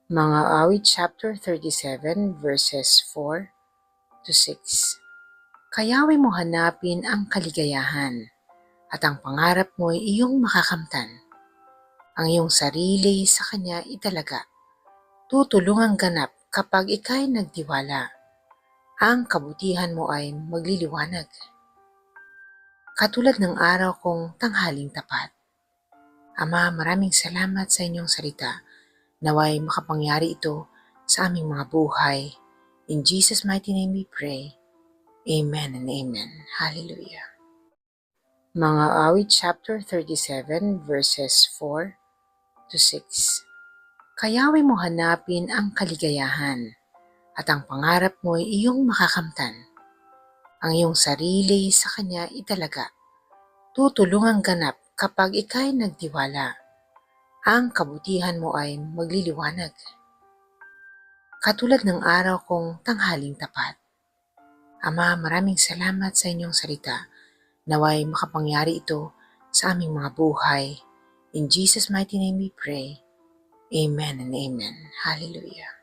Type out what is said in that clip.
Mga awit chapter 37 verses 4 to 6. Kayawi mo hanapin ang kaligayahan at ang pangarap mo ay iyong makakamtan. Ang iyong sarili sa Kanya italaga. Tutulungang ganap kapag ika'y nagtiwala. Ang kabutihan mo ay magliliwanag. Katulad ng araw kong tanghaling tapat. Ama, maraming salamat sa inyong salita. Naway makapangyari ito sa aming mga buhay. In Jesus' mighty name we pray. Amen and amen. Hallelujah. Mga awit chapter 37 verses 4 to 6. Kayawi mo hanapin ang kaligayahan at ang pangarap mo ay iyong makakamtan. Ang iyong sarili sa Kanya italaga. Tutulungang ganap kapag ika'y nagtiwala. Ang kabutihan mo ay magliliwanag. Katulad ng araw kong tanghaling tapat. Ama, maraming salamat sa inyong salita. Naway makapangyari ito sa aming mga buhay. In Jesus' mighty name we pray. Amen and amen. Hallelujah.